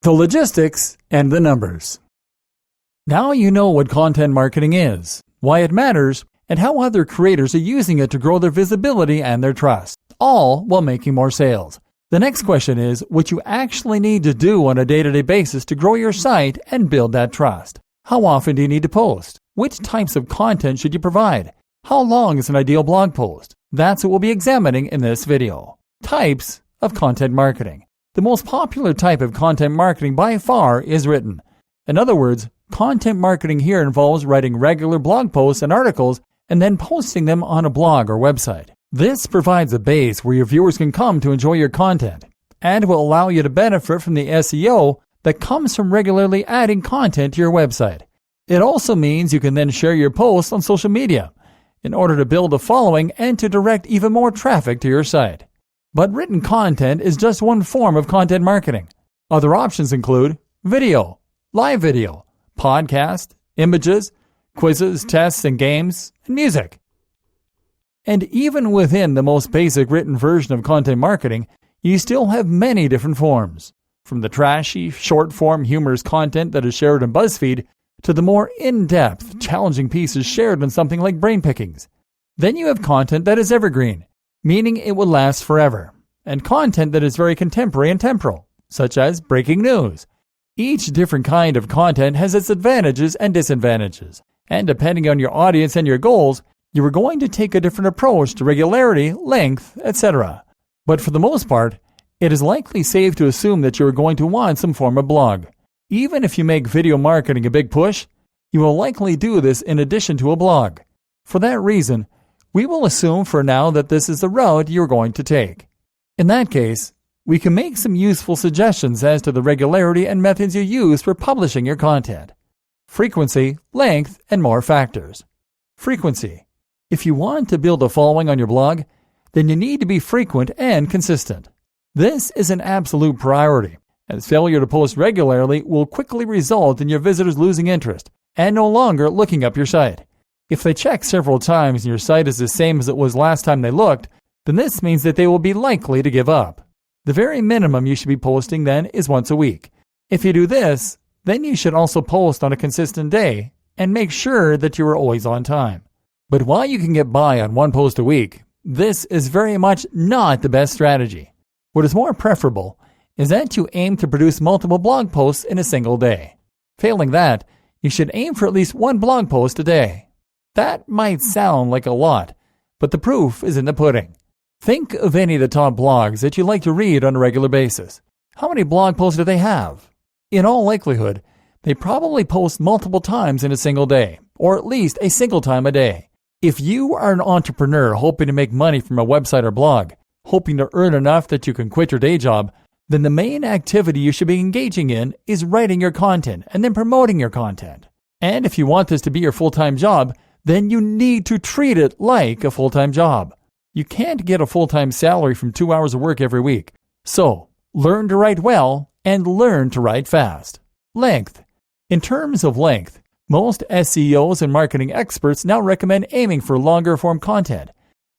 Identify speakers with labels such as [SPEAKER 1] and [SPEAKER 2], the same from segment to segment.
[SPEAKER 1] the logistics, and the numbers. Now you know what content marketing is, why it matters, and how other creators are using it to grow their visibility and their trust, all while making more sales. The next question is what you actually need to do on a day-to-day basis to grow your site and build that trust. How often do you need to post? Which types of content should you provide? How long is an ideal blog post? That's what we'll be examining in this video. Types of content marketing. The most popular type of content marketing by far is written. In other words, content marketing here involves writing regular blog posts and articles and then posting them on a blog or website. This provides a base where your viewers can come to enjoy your content and will allow you to benefit from the SEO that comes from regularly adding content to your website. It also means you can then share your posts on social media in order to build a following and to direct even more traffic to your site. But written content is just one form of content marketing. Other options include video, live video, podcast, images, quizzes, tests, and games, and music. And even within the most basic written version of content marketing, you still have many different forms. From the trashy, short-form, humorous content that is shared on BuzzFeed to the more in-depth, challenging pieces shared on something like Brain Pickings. Then you have content that is evergreen, meaning it will last forever, and content that is very contemporary and temporal, such as breaking news. Each different kind of content has its advantages and disadvantages, and depending on your audience and your goals, you are going to take a different approach to regularity, length, etc. But for the most part, it is likely safe to assume that you are going to want some form of blog. Even if you make video marketing a big push, you will likely do this in addition to a blog. For that reason, we will assume for now that this is the route you are going to take. In that case, we can make some useful suggestions as to the regularity and methods you use for publishing your content. Frequency, length, and more factors. Frequency. If you want to build a following on your blog, then you need to be frequent and consistent. This is an absolute priority, as failure to post regularly will quickly result in your visitors losing interest and no longer looking up your site. If they check several times and your site is the same as it was last time they looked, then this means that they will be likely to give up. The very minimum you should be posting then is once a week. If you do this, then you should also post on a consistent day and make sure that you are always on time. But while you can get by on one post a week, this is very much not the best strategy. What is more preferable is that you aim to produce multiple blog posts in a single day. Failing that, you should aim for at least one blog post a day. That might sound like a lot, but the proof is in the pudding. Think of any of the top blogs that you like to read on a regular basis. How many blog posts do they have? In all likelihood, they probably post multiple times in a single day, or at least a single time a day. If you are an entrepreneur hoping to make money from a website or blog, hoping to earn enough that you can quit your day job, then the main activity you should be engaging in is writing your content and then promoting your content. And if you want this to be your full-time job, then you need to treat it like a full-time job. You can't get a full-time salary from 2 hours of work every week. So, learn to write well and learn to write fast. Length. In terms of length, most SEOs and marketing experts now recommend aiming for longer form content.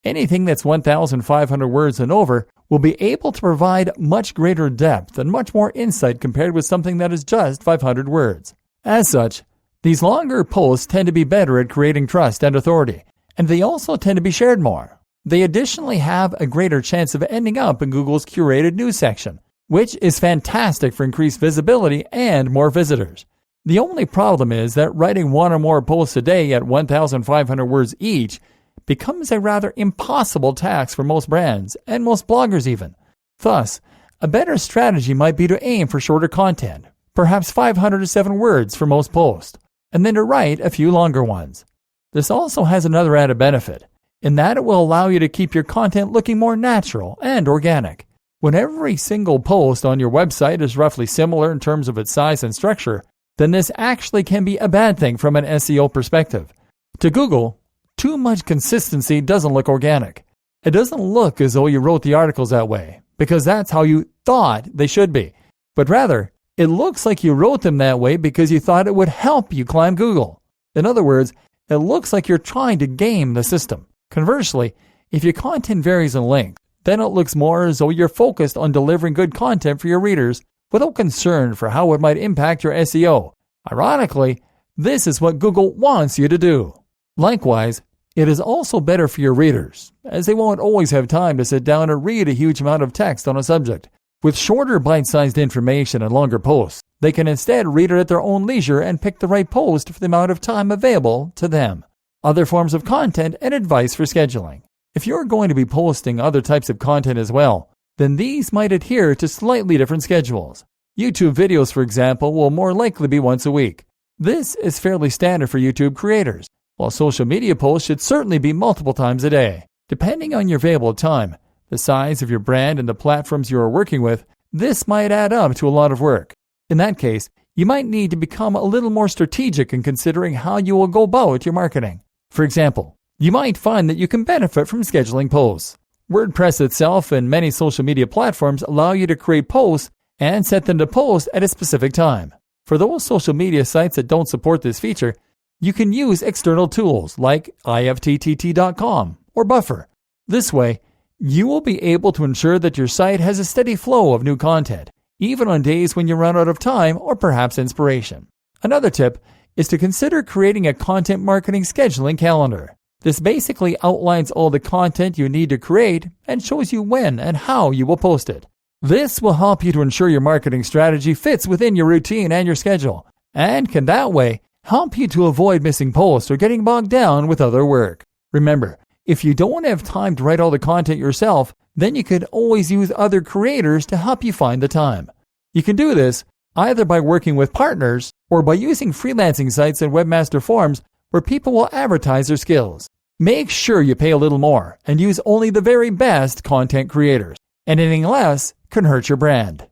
[SPEAKER 1] Anything that's 1,500 words and over will be able to provide much greater depth and much more insight compared with something that is just 500 words. As such, these longer posts tend to be better at creating trust and authority, and they also tend to be shared more. They additionally have a greater chance of ending up in Google's curated news section, which is fantastic for increased visibility and more visitors. The only problem is that writing one or more posts a day at 1,500 words each becomes a rather impossible task for most brands and most bloggers even. Thus, a better strategy might be to aim for shorter content, perhaps 500 to 7 words for most posts, and then to write a few longer ones. This also has another added benefit, in that it will allow you to keep your content looking more natural and organic. When every single post on your website is roughly similar in terms of its size and structure, then this actually can be a bad thing from an SEO perspective. To Google, too much consistency doesn't look organic. It doesn't look as though you wrote the articles that way, because that's how you thought they should be. But rather, it looks like you wrote them that way because you thought it would help you climb Google. In other words, it looks like you're trying to game the system. Conversely, if your content varies in length, then it looks more as though you're focused on delivering good content for your readers without concern for how it might impact your SEO. Ironically, this is what Google wants you to do. Likewise, it is also better for your readers, as they won't always have time to sit down and read a huge amount of text on a subject. With shorter bite-sized information and longer posts, they can instead read it at their own leisure and pick the right post for the amount of time available to them. Other forms of content and advice for scheduling. If you're going to be posting other types of content as well, then these might adhere to slightly different schedules. YouTube videos, for example, will more likely be once a week. This is fairly standard for YouTube creators, while social media posts should certainly be multiple times a day. Depending on your available time, the size of your brand, and the platforms you are working with, this might add up to a lot of work. In that case, you might need to become a little more strategic in considering how you will go about your marketing. For example, you might find that you can benefit from scheduling posts. WordPress itself and many social media platforms allow you to create posts and set them to post at a specific time. For those social media sites that don't support this feature, you can use external tools like ifttt.com or Buffer. This way, you will be able to ensure that your site has a steady flow of new content, even on days when you run out of time or perhaps inspiration. Another tip is to consider creating a content marketing scheduling calendar. This basically outlines all the content you need to create and shows you when and how you will post it. This will help you to ensure your marketing strategy fits within your routine and your schedule, and can that way help you to avoid missing posts or getting bogged down with other work. Remember, if you don't have time to write all the content yourself, then you could always use other creators to help you find the time. You can do this either by working with partners or by using freelancing sites and webmaster forums where people will advertise their skills. Make sure you pay a little more and use only the very best content creators. Anything less can hurt your brand.